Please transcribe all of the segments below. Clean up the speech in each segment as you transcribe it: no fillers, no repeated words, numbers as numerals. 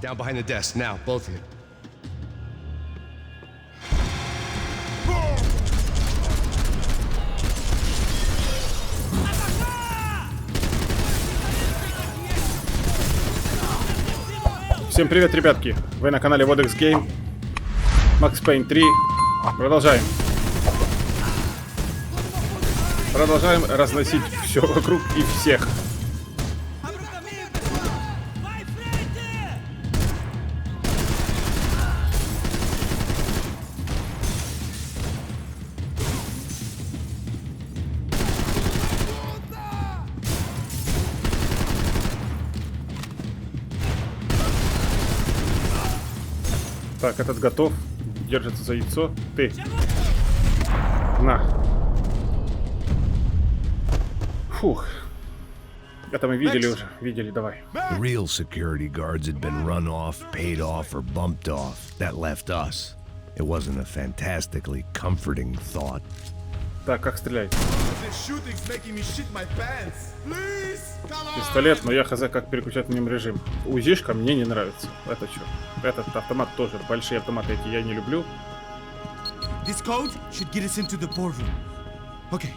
Down behind the desk, now, both of you. Всем привет, ребятки! Вы на канале VoDex Game. Max Payne 3. Продолжаем. Продолжаем разносить все вокруг и всех. Так, этот готов. Держится за яйцо. Ты. На. Фух. Это мы видели уже. Видели, давай. The real security guards had been run off, paid off, or bumped off. That left us. It wasn't a fantastically comforting thought. Так, как стрелять? Пистолет, но я хз как переключать на нем режим. УЗИшка мне не нравится. Это что? Этот автомат тоже. Большие автоматы эти я не люблю. This code should get us into the boardroom. Okay.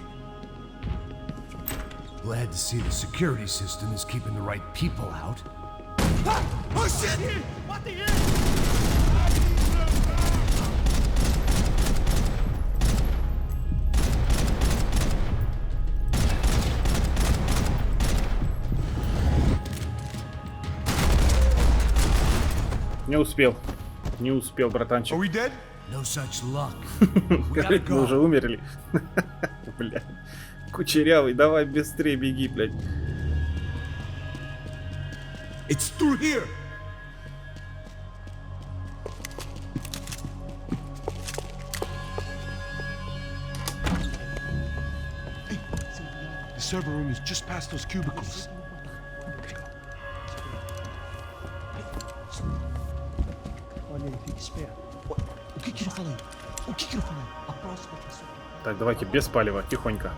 Glad to see the security system is keeping the right people out. Oh shit! What the hell? Не успел. Не успел, братанчик. Are we dead? No such luck. Мы уже умерли. Бля. Кучерявый, давай быстрее беги, блядь. It's through here. Hey, the server room is just past those cubicles. Так, давайте без палева, тихонько.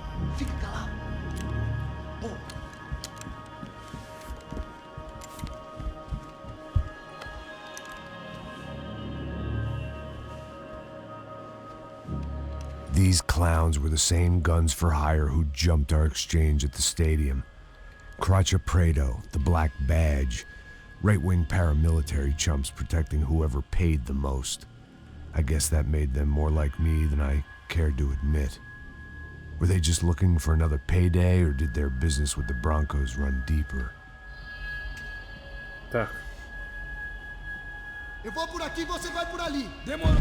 These clowns were the same guns for hire who jumped our exchange at the stadium. Crotcha Prado, the Black Badge, right-wing paramilitary chumps protecting whoever paid the most. I guess that made them more like me than I cared to admit. Were they just looking for another payday, or did their business with the Broncos run deeper? Так. Eu vou por aqui, você vai por ali. Demorou.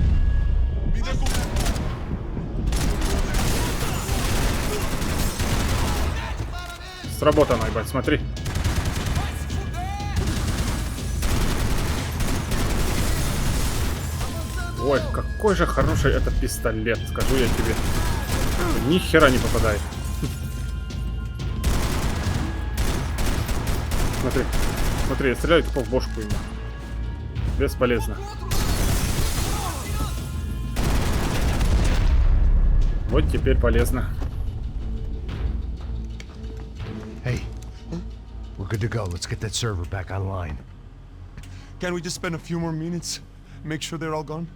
Me desculpa. Сработано, ебать, смотри. Ой, какой же хороший это пистолет, скажу я тебе. Ни хера не попадает. Смотри, смотри, я стреляю тупо в бошку ему. Бесполезно. Вот теперь полезно. Hey, we're good to go. Let's get that server back online. Can we just spend a few more minutes? Make sure they're all gone?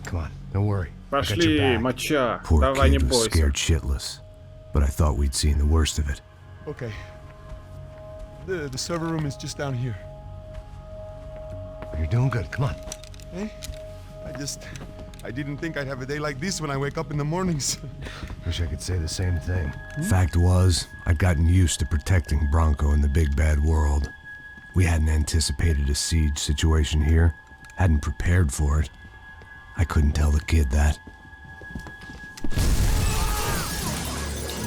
Come on, don't worry. Пошли, моча. Poor Давай не kid was бойся. scared shitless, but I thought we'd seen the worst of it. Okay. The server room is just down here. You're doing good. Come on. Hey, I didn't think I'd have a day like this when I wake up in the mornings. Wish I could say the same thing. Fact was, I'd gotten used to protecting Bronco in the big bad world. We hadn't anticipated a siege situation here, hadn't prepared for it. I couldn't tell the kid that.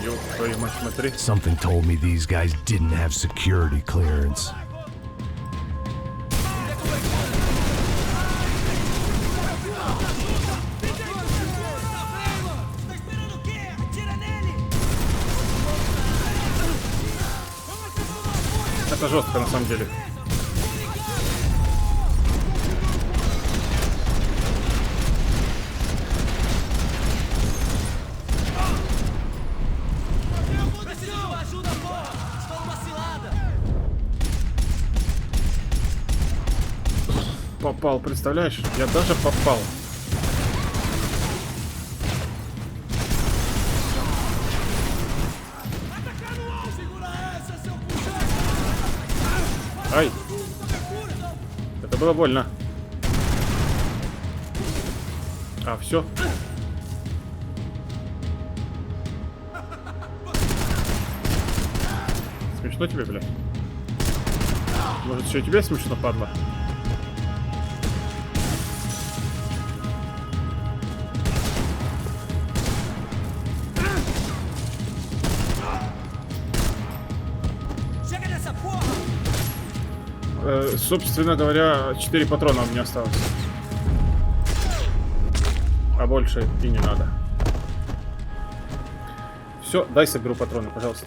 Ёб твою мать, смотри. Something told me these guys didn't have security clearance. Это жестко на самом деле. попал, представляешь? Я даже попал. Ай! Это было больно. А, все. Смешно тебе, блядь? Может, еще и тебе смешно, падла? Собственно говоря, 4 патрона у меня осталось. А больше и не надо. Все, дай соберу патроны, пожалуйста.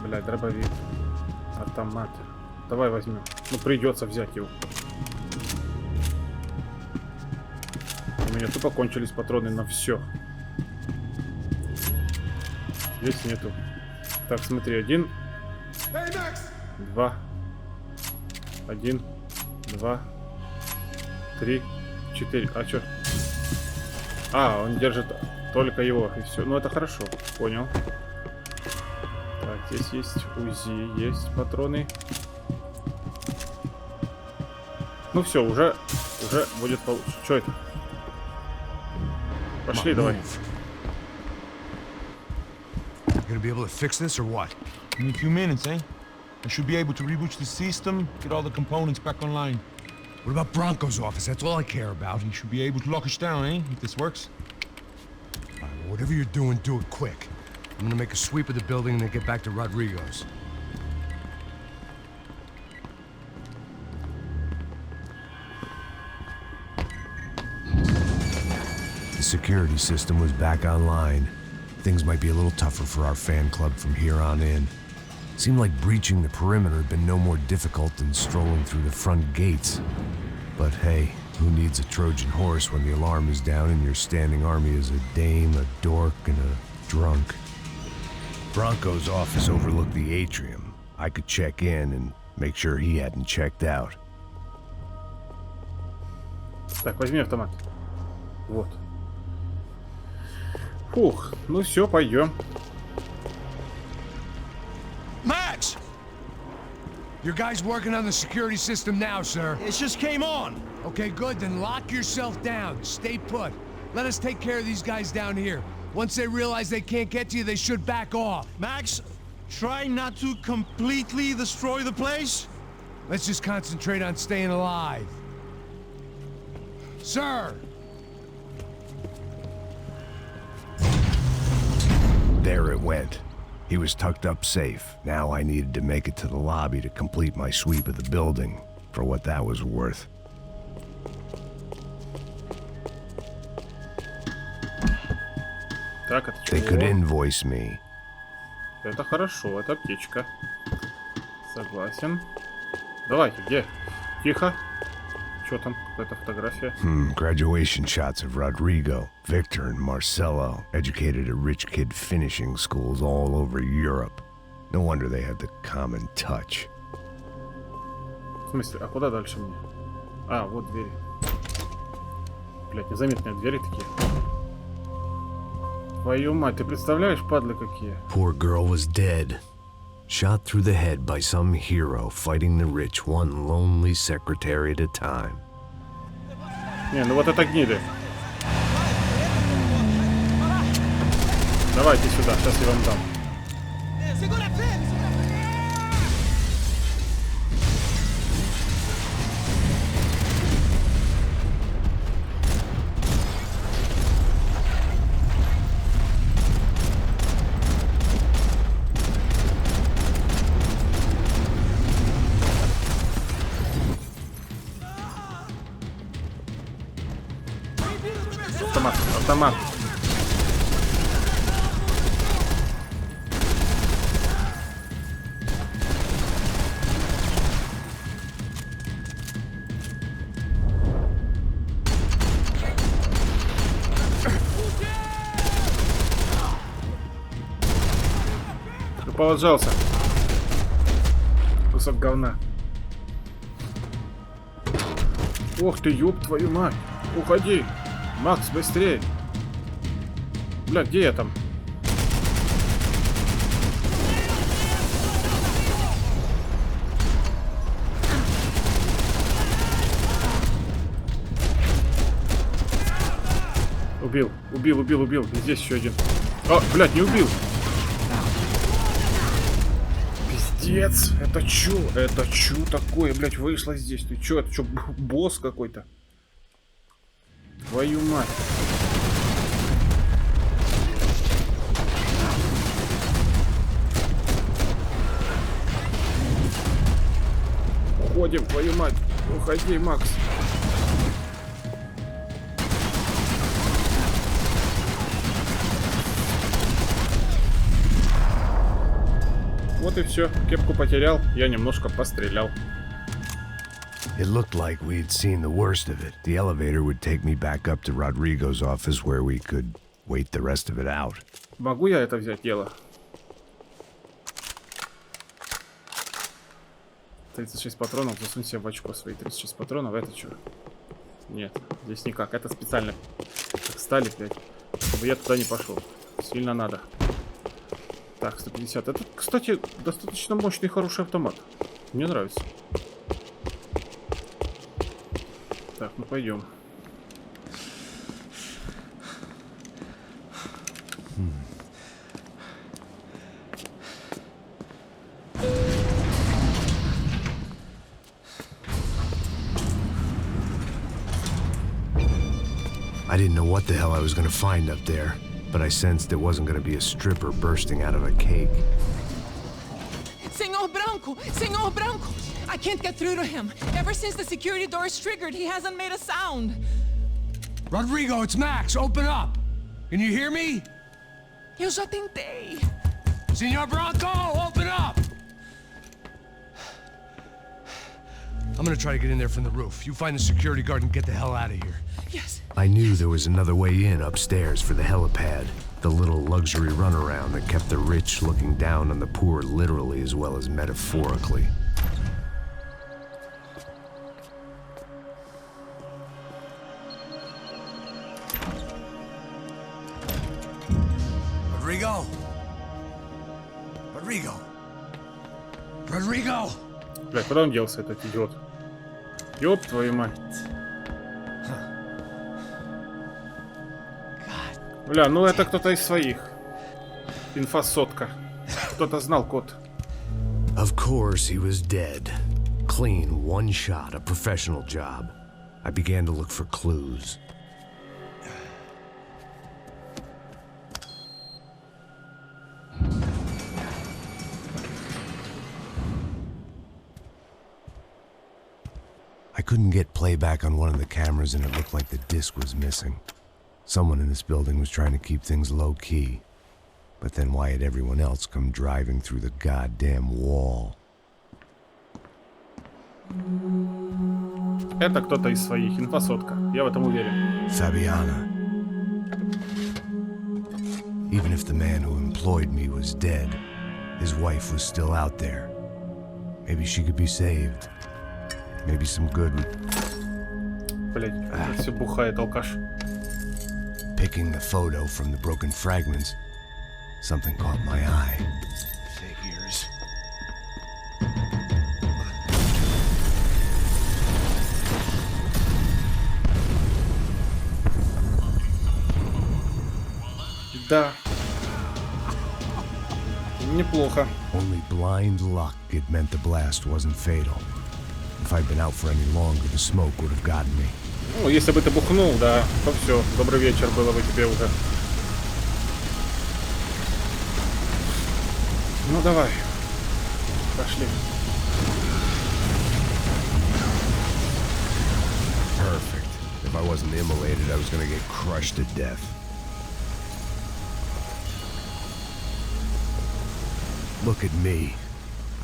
Блядь, дробовик. Автомат. Давай возьмем. Ну, придется взять его. У меня тупо кончились патроны на все. Здесь нету. Так, смотри, 1, 2, 1, 2, 3, 4. А чё? А, он держит только его, и все. Ну, это хорошо. Понял. Так, здесь есть УЗИ, есть патроны. Ну все, уже будет получше. Что это? Пошли, давай. Gonna be able to fix this or what? In a few minutes, eh? I should be able to reboot the system, get all the components back online. What about Bronco's office? That's all I care about. You should be able to lock us down, eh? If this works. All right, well, whatever you're doing, do it quick. I'm gonna make a sweep of the building and then get back to Rodrigo's. The security system was back online. Things might be a little tougher for our fan club from here on in. Seemed like breaching the perimeter had been no more difficult than strolling through the front gates. But hey, who needs a Trojan horse when the alarm is down and your standing army is a dame, a dork, and a drunk? Bronco's office overlooked the atrium. I could check in and make sure he hadn't checked out. Так, возьми автомат. Вот. Фух, ну все, пойдем. Max! Your guy's working on the security system now, sir. It just came on. Okay, good, then lock yourself down. Stay put. Let us take care of these guys down here. Once they realize they can't get to you, they should back off. Max, try not to completely destroy the place. Let's just concentrate on staying alive. Sir! There it went. He was tucked up safe. Now I needed to make it to the lobby to complete my sweep of the building, for what that was worth. Так, это They could чего? invoice me. Это хорошо, это аптечка. Согласен. Давайте, где? Тихо. Что там? Какая-то фотография. Graduation shots of Rodrigo, Victor, and Marcelo, educated at rich kid finishing schools all over Europe. No wonder they had the common touch. В смысле, а куда дальше мне? А, вот двери. Блять, незаметные двери такие. Твою мать, ты представляешь, падлы какие? Poor girl was dead. Shot through the head by some hero fighting the rich one lonely secretary at a time. Не, ну вот это гниды. Давайте сюда, сейчас я вам дам. Автомат, автомат. Ты положился. Кусок говна. Ох ты, ёб твою мать. Уходи. Макс, быстрее. Бля, где я там? Убил. И здесь еще один. А, блядь, не убил. Пиздец. Это чё? Это чё такое, блядь, вышло здесь? Ты чё? Это чё, босс какой-то? Твою мать. Уходим, твою мать. Уходи, Макс. Вот и все. Кепку потерял, я немножко пострелял. It looked like we'd seen the worst of it. The elevator would take me back up to Rodrigo's office where we could wait the rest of it out. Могу я это взять дело? 36 патронов, засунь себе в очко свои 36 патронов. Это что? Нет, здесь никак. Это специально так стали, блядь, чтобы я туда не пошел. Сильно надо. Так, 150. Это, кстати, достаточно мощный, хороший автомат. Мне нравится. Так, ну пойдем. I didn't know what the hell I was going to find up there, but I sensed it wasn't going to be a stripper bursting out of a cake. Senor Branco! I can't get through to him. Ever since the security door is triggered, he hasn't made a sound. Rodrigo, it's Max. Open up. Can you hear me? Eu já tentei. Senor Branco, open up. I'm gonna try to get in there from the roof. You find the security guard and get the hell out of here. Yes. I knew there was another way in upstairs for the helipad, the little luxury runaround that kept the rich looking down on the poor literally as well as metaphorically. Rodrigo? Rodrigo? Rodrigo? Бля, куда он делся, этот идиот? Ёб твою мать. Бля, ну это кто-то из своих. Инфосотка. Кто-то знал код. Of course he was dead. Clean, one shot, a professional job. I began to look for clues. I couldn't get playback on one of the cameras and it looked like the disc was missing. Someone in this building was trying to keep things low-key. But then why had everyone else come driving through the goddamn wall? Это кто-то из своих. Инфосотка. Я в этом уверен. Fabiana. Even if the man who employed me was dead, his wife was still out there. Maybe she could be saved. Maybe some good... Блять, это все бухает алкаш. Picking the photo from the broken fragments, something caught my eye. Figures. Да. Неплохо. Only blind luck it meant the blast wasn't fatal. If I'd been out for any longer, the smoke would have gotten me. Ну, если бы ты бухнул, да, то все. Добрый вечер было бы тебе уже. Ну, давай. Пошли. Perfect. If I wasn't immolated, I was gonna get crushed to death. Look at me.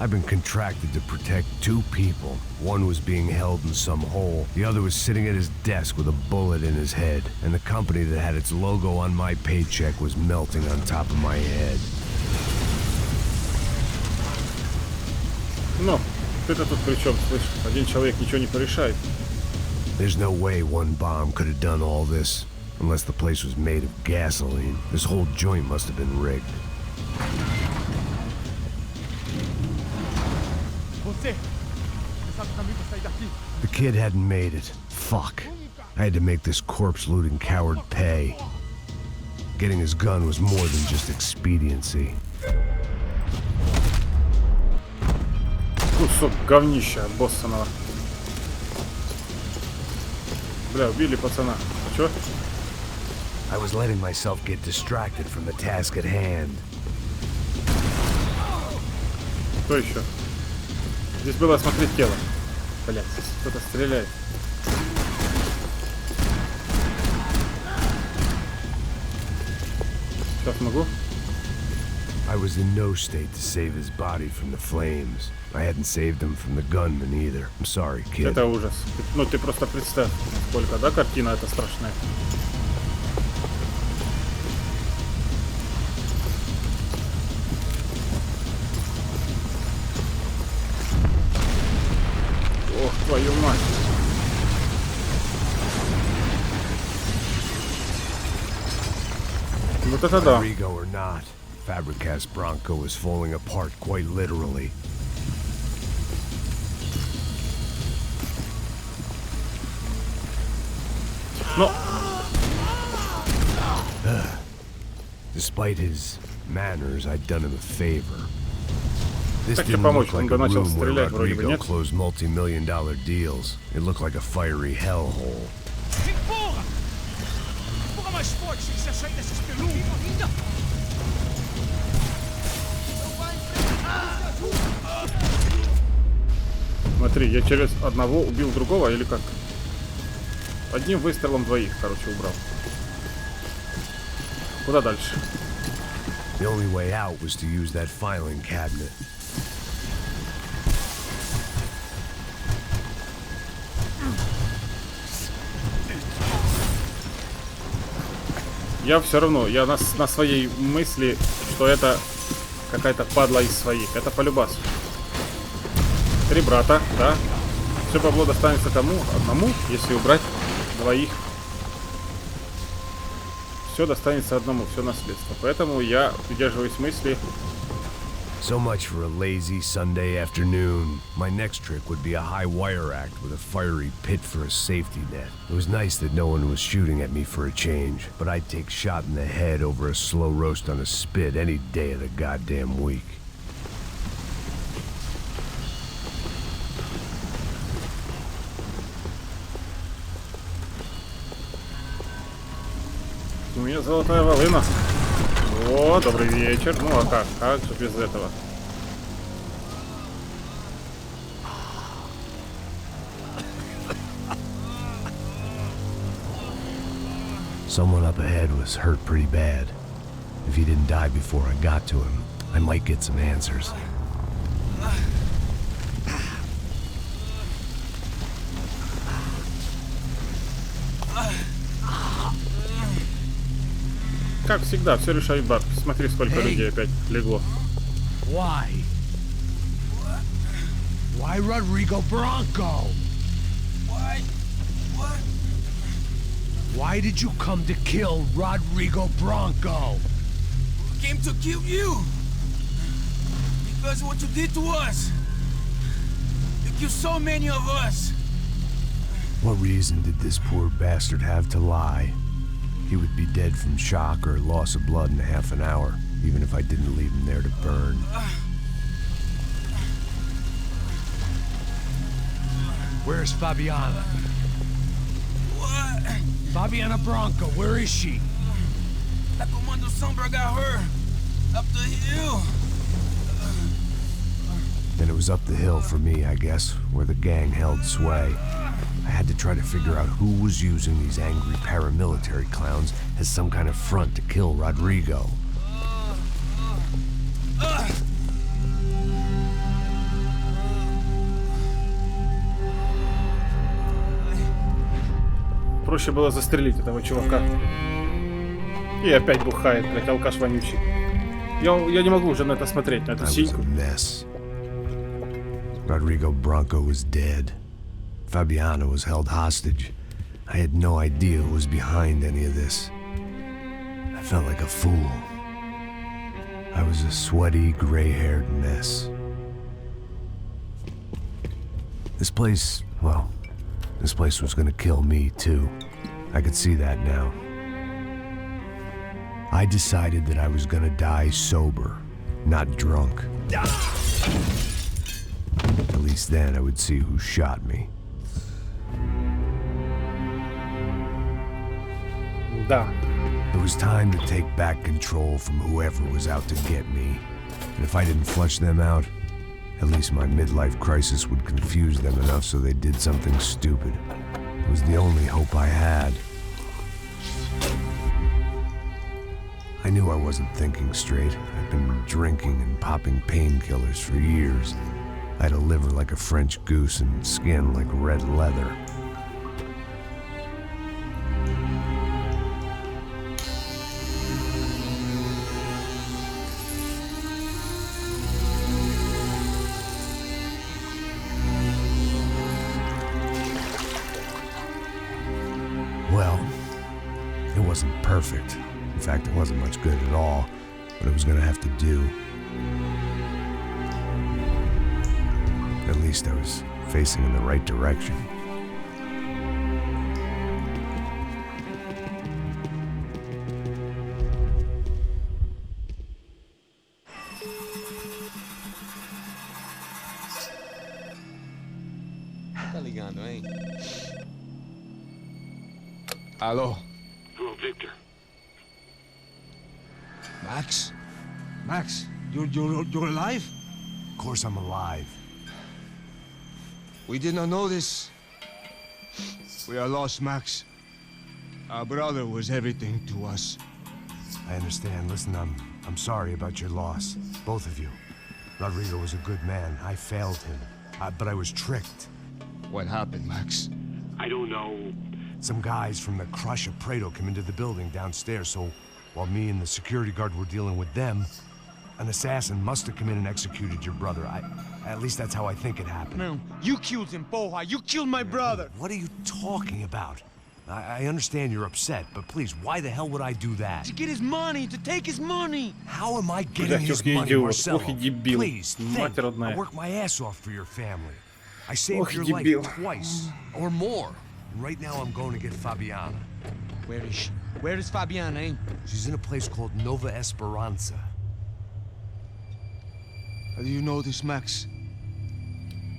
I've been contracted to protect two people. One was being held in some hole. The other was sitting at his desk with a bullet in his head. And the company that had its logo on my paycheck was melting on top of my head. Ну, ты-то тут при чем, слышь? Один человек ничего не порешает. There's no way one bomb could have done all this. Unless the place was made of gasoline. This whole joint must have been rigged. The kid hadn't made it. Fuck. I had to make this corpse-looting coward pay. Getting his gun was more than just expediency. Кусок говнища обоссанного. Бля, убили пацана. А чё? I was letting myself get distracted from the task at hand. Кто еще? Здесь было осмотреть тело. Блять, здесь кто-то стреляет. Сейчас могу? I was in no state to save his body from the flames. I hadn't saved him from the gunman either. I'm sorry, kid. Это ужас. Ну ты просто представь, сколько, да, картина эта страшная. Ох, твою мать. Вот это да. Rodrigo or not, Fabricas Bronco is falling apart quite literally. Но Despite his manners, I'd done him a favor. This Так тебе didn't помочь, look он like бы a начал room where стрелять, вроде бы, Rodrigo нет? closed multi-million-dollar deals. It looked like a fiery hellhole. смотри, я через одного убил другого или как? Одним выстрелом двоих, короче, убрал. Куда дальше? The only way out was to use that filing cabinet. Я все равно, я на своей мысли, что это какая-то падла из своих. Это полюбас. 3 брата, да? Все бабло достанется кому? Одному, если убрать двоих. Все достанется одному, все наследство. Поэтому я придерживаюсь мысли. So much for a lazy Sunday afternoon. My next trick would be a high wire act with a fiery pit for a safety net. It was nice that no one was shooting at me for a change, but I'd take shot in the head over a slow roast on a spit any day of the goddamn week. У меня золотая волына. О, добрый вечер. Ну а как? Как же без этого? Someone up ahead was hurt pretty bad. If he didn't die before I got to him, I might get some answers. Как всегда, все решают бабки. Смотри, сколько людей опять легло. Why? Why Rodrigo Bronco? Why? What? Why did you come to kill Rodrigo Bronco? We came to kill you. Because of what you did to us. You killed so many of us. What reason did this poor bastard have to lie? He would be dead from shock or loss of blood in half an hour, even if I didn't leave him there to burn. Where's Fabiana? What? Fabiana Bronco, where is she? La Comando Sombra got her. Up the hill. Then it was up the hill for me, I guess, where the gang held sway. I had to try to figure out who was using these angry paramilitary clowns as some kind of front to kill Rodrigo. Проще было застрелить этого чувака. И опять бухает, блядь, алкаш вонючий. Я не могу уже на это смотреть, на эту синьку. Rodrigo Bronco was dead. Fabiana was held hostage. I had no idea who was behind any of this. I felt like a fool. I was a sweaty, gray-haired mess. This place, well, this place was gonna kill me too. I could see that now. I decided that I was gonna die sober, not drunk. At least then I would see who shot me. Да. It was time to take back control from whoever was out to get me. And if I didn't flush them out, at least my midlife crisis would confuse them enough so they did something stupid. It was the only hope I had. I knew I wasn't thinking straight. I'd been drinking and popping painkillers for years. I had a liver like a French goose and skin like red leather. Well, it wasn't perfect. In fact, it wasn't much good at all, but it was gonna have to do. At least I was facing in the right direction. Tá ligando, hein? Alô? Hello, Victor. Max? Max, you're alive? Of course I'm alive. We did not know this. We are lost, Max. Our brother was everything to us. I understand. Listen, I'm sorry about your loss. Both of you. Rodrigo was a good man. I failed him. But I was tricked. What happened, Max? I don't know. Some guys from the Crush Prado came into the building downstairs, so while me and the security guard were dealing with them, an assassin must have come in and executed your brother. At least that's how I think it happened. No, you killed him, Poha. You killed my brother. What are you talking about? I understand you're upset, but please, why the hell would I do that? To get his money, to take his money. How am I getting his money, Marcelo? Please, think. I work my ass off for your family. I saved your life twice, or more. And right now I'm going to get Fabiana. Where is she? Where is Fabiana, eh? She's in a place called Nova Esperanza. How do you know this, Max?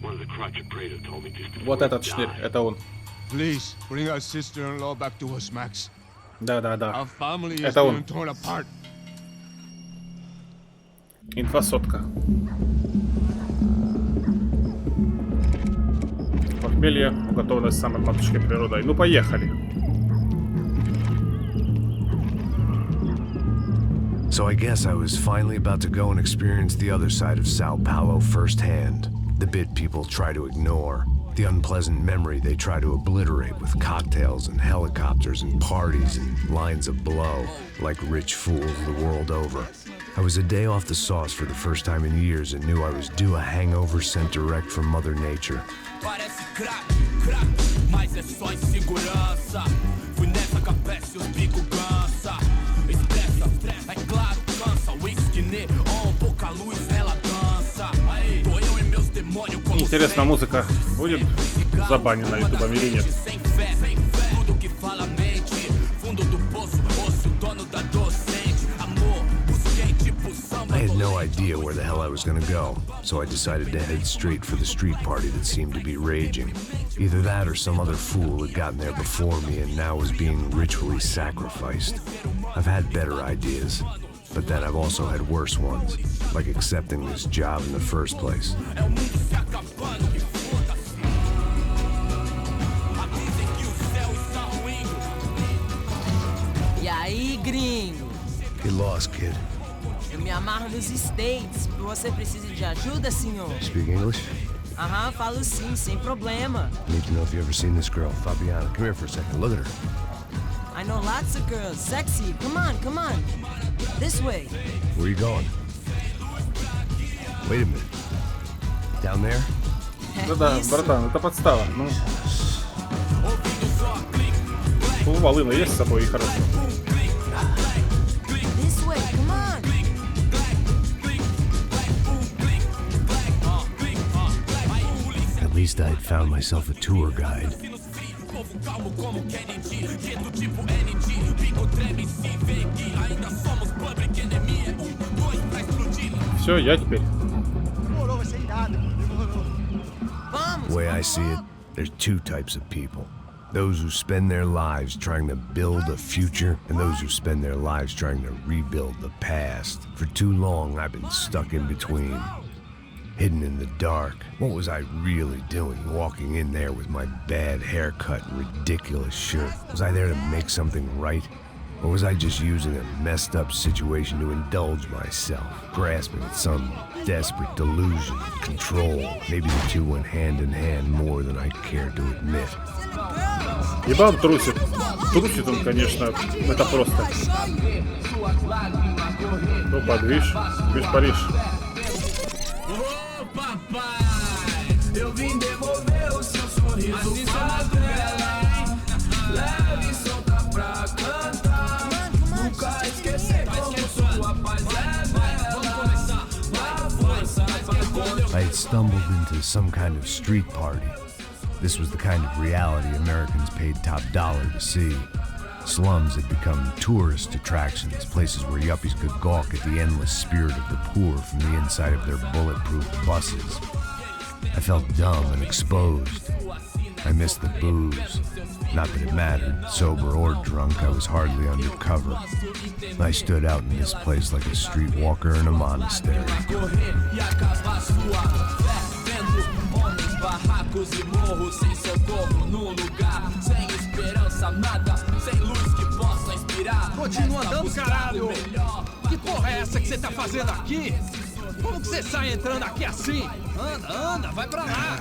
One of the Crotch Prado told me just Вот этот шнырь, это он. Please, bring our sister-in-law back to us, Max. Да. Our family is Это он. being torn apart. Инфосотка. Похмелье, уготованное самой матушкой природой. Ну, поехали. So I guess I was finally about to go and experience the other side of Sao Paulo firsthand. The bit people try to ignore. The unpleasant memory they try to obliterate with cocktails and helicopters and parties and lines of blow, like rich fools the world over. I was a day off the sauce for the first time in years and knew I was due a hangover sent direct from Mother Nature. Parece crack, mas é só insegurança. Fui nessa capeste, os bico cansa. Estressa, é claro, cansa. Whisky neon, pouca luz, ela dança. Tô eu e meus demônios como Интересно, музыка будет забанена ютубом или нет? Tudo que fala mente. Fundo do poço, osso, dono da docente. Amor, busquei tipo samba. I had no idea where the hell I was gonna go, so I decided to head straight for the street party that seemed to be raging. Either that or some other fool had gotten there before me and now was being ritually sacrificed. I've had better ideas, but then I've also had worse ones, like accepting this job in the first place. E aí, gringo? Get lost, kid. Eu me amarro nos States. Você precisa de ajuda, senhor? Speak English? Aham, falo sim, sem problema. Need to know if you've ever seen this girl, Fabiana. Come here for a second. Look at her. I know lots of girls. Sexy. Come on, come on. This way. Where are you going? Wait a minute. Down there? Да-да, братан, это подстава. Ну. Волына есть с собой и хорошо. This way, come on. At least I'd found myself a tour guide. Все, я теперь. The way I see it, there's two types of people. Those who spend their lives trying to build a future, and those who spend their lives trying to rebuild the past. For too long, I've been stuck in between, hidden in the dark. What was I really doing, walking in there with my bad haircut and ridiculous shirt? Was I there to make something right? Or was I just using a messed up situation to indulge myself, grasping at some desperate delusion, control? Maybe the two went hand in hand more than I care to admit. Ебан трусит. Трусит он, конечно, это просто. Ну, подвиж, бишь Париж. I had stumbled into some kind of street party. This was the kind of reality Americans paid top dollar to see. Slums had become tourist attractions, places where yuppies could gawk at the endless spirit of the poor from the inside of their bulletproof buses. I felt dumb and exposed. I missed the booze. Not that it mattered, sober or drunk, I was hardly undercover. I stood out in this place like a streetwalker in a monastery. Continua andando, caralho! Que porra é essa que você tá fazendo aqui? Como que você sai entrando aqui assim? Anda, anda, vai pra lá!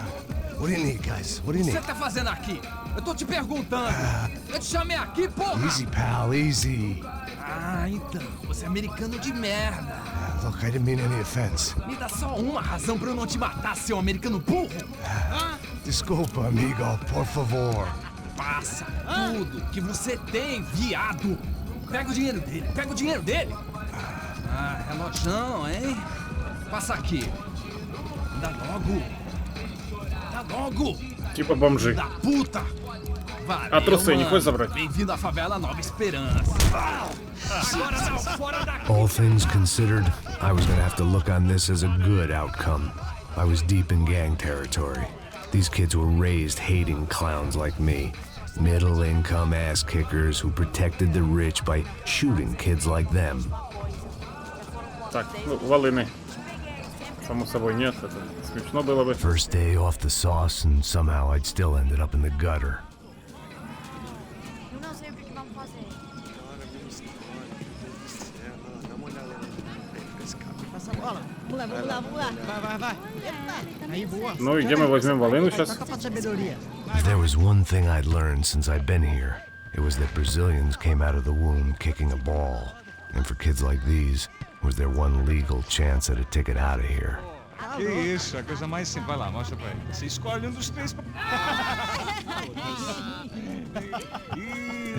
What do you need, guys? What do you O que need? você tá fazendo aqui? Eu tô te perguntando! Eu te chamei aqui, porra! Easy, pal, easy. Ah, então, você é americano de merda! Look, I didn't mean any offense. Me dá só uma razão pra eu não te matar, seu americano burro! Desculpa, amigo, por favor. Passa tudo que você tem, viado! Pega o dinheiro dele, pega o dinheiro dele! Ah, relojão, hein? Passa aqui. Dá logo! Dá logo! Типа бомжи. Da puta! Valeu, А трусы не mano. хочешь забрать? Bem-vindo à favela Nova Esperança. Agora não, fora daqui! All things considered, I was gonna have to look on this as a good outcome. I was deep in gang territory. These kids were raised hating clowns like me. Middle-income ass-kickers who protected the rich by shooting kids like them. Так, ну, волыны. Само собой нет, это смешно было бы. First day off the sauce, and somehow I'd still ended up in the gutter. Eu não sei o que vamos fazer. Passa a bola. Vamos lá, vamos lá, vamos lá. Vai, vai, vai. Aí, boa. Ну и где мы возьмем волыну сейчас? If there was one thing I'd learned since I'd been here, it was that Brazilians came out of the womb kicking a ball. And for kids like these, was their one legal chance at a ticket out of here. Que isso, a coisa mais simples. Vai lá, mostra pra ele. Você escolhe um dos três.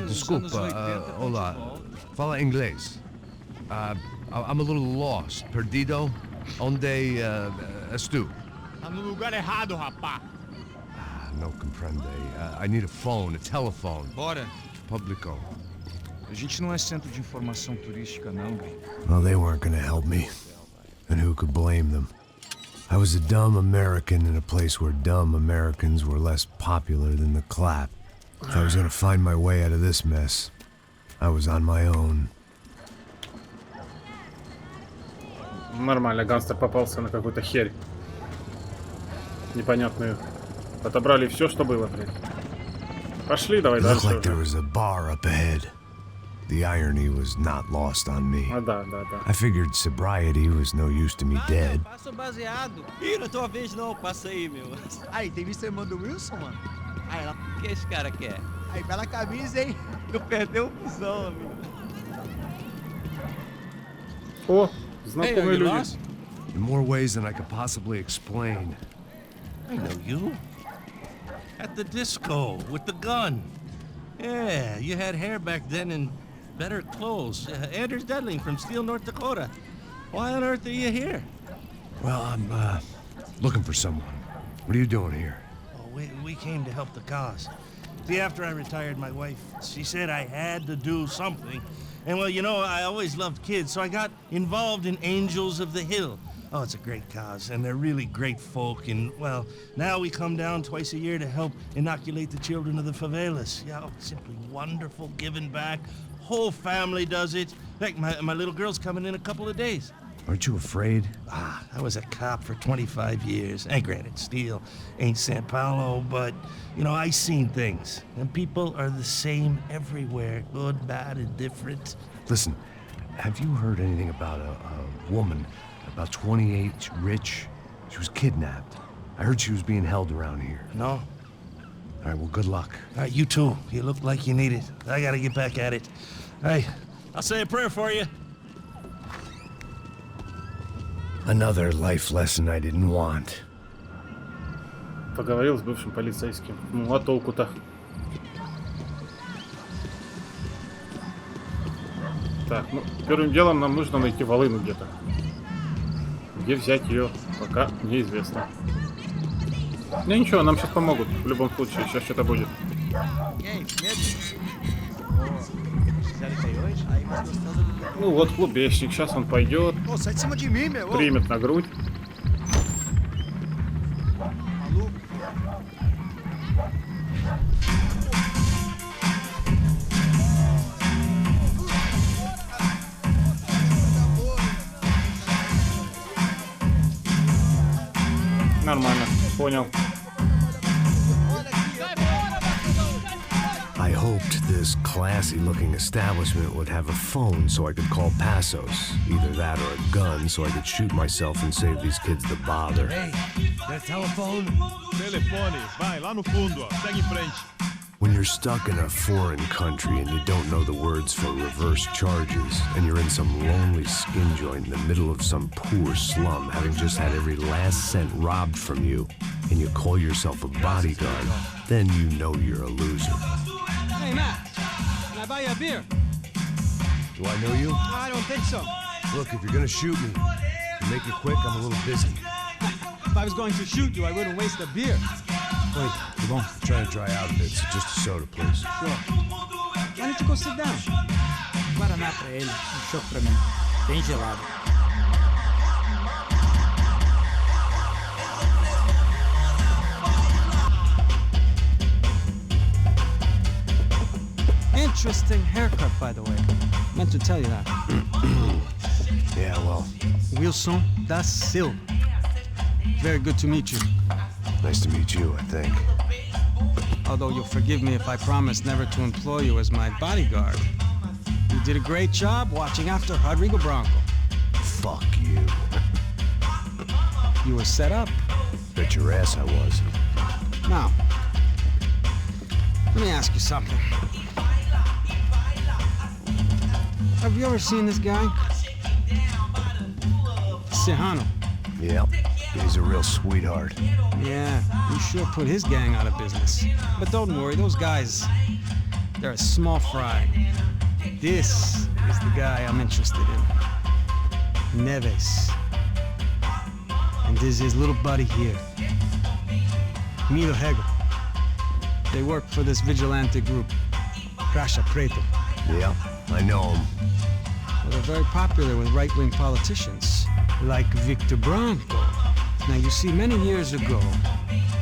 Desculpa, olá. Fala inglês. I'm a little lost. Perdido? Onde és tu? Tá no lugar errado, rapá. No comprende. I need a phone, a telephone. Bora. Publico. A gente não é centro de informação turística, não, velho. Well, they weren't gonna help me. And who could blame them? I was a dumb American in a place where dumb Americans were less popular than the clap. If I was gonna find my way out of this mess, I was on my own. Нормально, гангстер попался на какую-то херь. Непонятную. Отобрали все, что было, блин. Пошли, давай It looked дальше. like there was a bar up ahead. The irony was not lost on me. А, да, да, да. I figured sobriety was no use to me dead. Passa o baseado. Ih, não é tua vez não, passa aí, meu. Aí, tem visto a irmã do Wilson, mano? Aí, ela... O que esse cara quer? Aí, bela camisa, hein? Tu perdeu o busão, amigo. О, знакомые люди. In more ways than I could possibly explain. I know you. At the disco with the gun. Yeah, you had hair back then and better clothes. Anders Dedling from Steele, North Dakota. Why on earth are you here? Well, I'm, looking for someone. What are you doing here? Oh, we came to help the cause. See, after I retired, my wife, she said I had to do something. And well, you know, I always loved kids, so I got involved in Angels of the Hill. Oh, it's a great cause, and they're really great folk. And, well, now we come down twice a year to help inoculate the children of the favelas. Yeah, oh, simply wonderful, giving back. Whole family does it. In fact, my little girl's coming in a couple of days. Aren't you afraid? I was a cop for 25 years. And granted, Steele ain't San Paulo, but, you know, I seen things. And people are the same everywhere, good, bad, and different. Listen, have you heard anything about a woman, about 28, rich? She was kidnapped. I heard she was being held around here. No? All right, well, good luck. All right, you too. You look like you need it. I gotta get back at it. Hey, I'll say a prayer for you. Another life lesson I didn't want. Поговорил с бывшим полицейским. Ну, а толку-то? Так, ну, первым делом нам нужно найти волыну где-то. Где взять ее, пока неизвестно. Ну ничего, нам сейчас помогут, в любом случае, сейчас что-то будет. Ну вот клубешник, сейчас он пойдет, примет на грудь. Нормально, понял. I hoped this classy-looking establishment would have a phone so I could call Passos. Either that or a gun so I could shoot myself and save these kids the bother. Hey, that telephone? Telefone, vai lá no fundo, ó. Segue em frente. When you're stuck in a foreign country and you don't know the words for reverse charges, and you're in some lonely skin joint in the middle of some poor slum, having just had every last cent robbed from you, and you call yourself a bodyguard, then you know you're a loser. Hey, Matt, can I buy you a beer? Do I know you? I don't think so. Look, if you're gonna shoot me, make it quick, I'm a little busy. If I was going to shoot you, I wouldn't waste a beer. Wait, come on. I'm trying to dry out a bit, so just a soda, please. Sure. Why don't you go sit down? Guaraná pra ele, chopp pra mim. Bem gelado. Interesting haircut, by the way. Meant to tell you that. Yeah, well. Wilson da Silva. Very good to meet you. Nice to meet you, I think. Although you'll forgive me if I promise never to employ you as my bodyguard. You did a great job watching after Rodrigo Branco. Fuck you. You were set up. Bet your ass I was. Now, let me ask you something. Have you ever seen this guy? Serrano. Yep. He's a real sweetheart. Yeah, he sure put his gang out of business. But don't worry, those guys, they're a small fry. This is the guy I'm interested in. Neves. And this is his little buddy here. Milo Hegel. They work for this vigilante group, Cracha Preto. Yeah, I know him. Well, they're very popular with right-wing politicians, like Victor Branco. Now, you see, many years ago,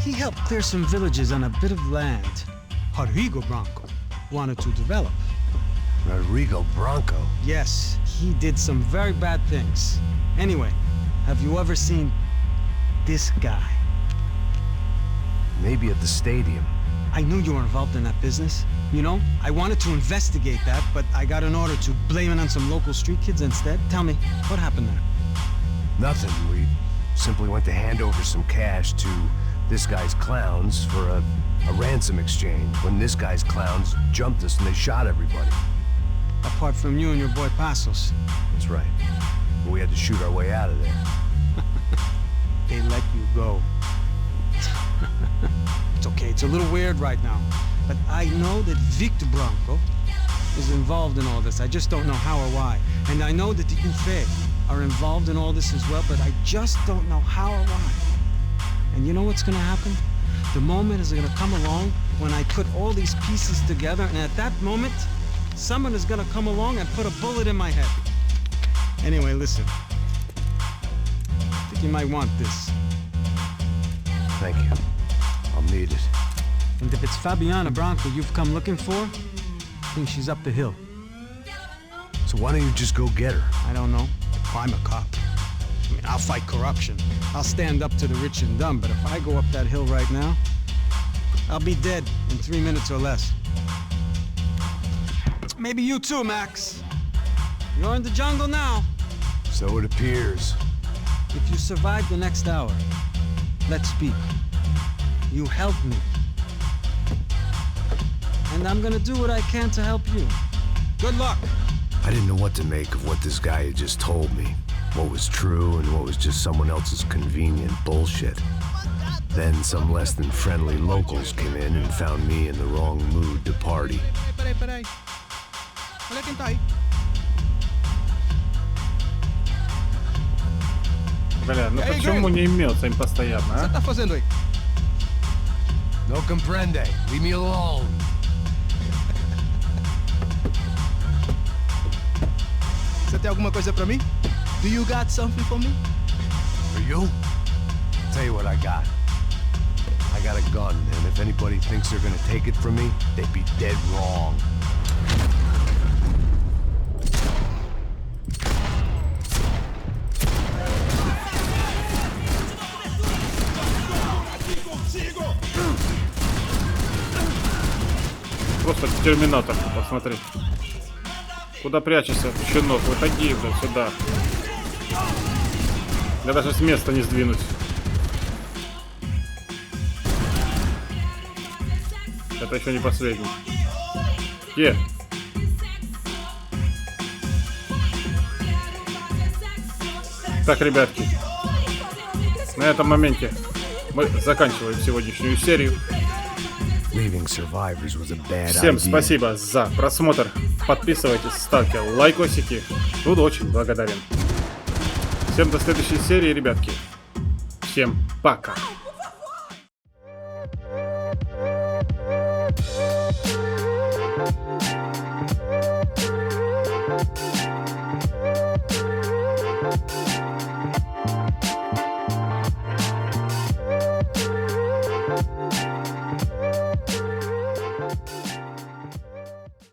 he helped clear some villages on a bit of land Rodrigo Branco wanted to develop. Rodrigo Branco? Yes, he did some very bad things. Anyway, have you ever seen this guy? Maybe at the stadium. I knew you were involved in that business. You know, I wanted to investigate that, but I got an order to blame it on some local street kids instead. Tell me, what happened there? Nothing. We simply went to hand over some cash to this guy's clowns for a ransom exchange when this guy's clowns jumped us and they shot everybody. Apart from you and your boy Passos. That's right. We had to shoot our way out of there. They let you go. It's okay, it's a little weird right now. But I know that Victor Branco is involved in all this. I just don't know how or why. And I know that the UFE are involved in all this as well, but I just don't know how or why. And you know what's gonna happen? The moment is gonna come along when I put all these pieces together, and at that moment, someone is gonna come along and put a bullet in my head. Anyway, listen. I think you might want this. Thank you. I'll need it. And if it's Fabiana Branco you've come looking for, I think she's up the hill. So why don't you just go get her? I don't know. I'm a cop. I mean, I'll fight corruption. I'll stand up to the rich and dumb, but if I go up that hill right now, I'll be dead in 3 minutes or less. Maybe you too, Max. You're in the jungle now. So it appears. If you survive the next hour, let's speak. You helped me. And I'm gonna do what I can to help you. Good luck. I didn't know what to make of what this guy had just told me. What was true and what was just someone else's convenient bullshit. Then some less than friendly locals came in and found me in the wrong mood to party. Peraí. Olha quem tá aí. Бля, ну почему не имется им постоянно, а? O que você tá fazendo aí? No comprende. Leave me alone. Você tem alguma coisa pra mim? Do you got something for me? For you? Tell you what I got. I got a gun, and if anybody thinks they're gonna take it from me, they'd be dead wrong. Просто терминатор, посмотри. Куда прячешься, щенок? Выходи, блядь, сюда. Я даже с места не сдвинусь. Это еще не последний. Где? Так, ребятки. На этом моменте мы заканчиваем сегодняшнюю серию. Всем спасибо за просмотр. Подписывайтесь, ставьте лайкосики. Буду очень благодарен. Всем до следующей серии, ребятки. Всем пока.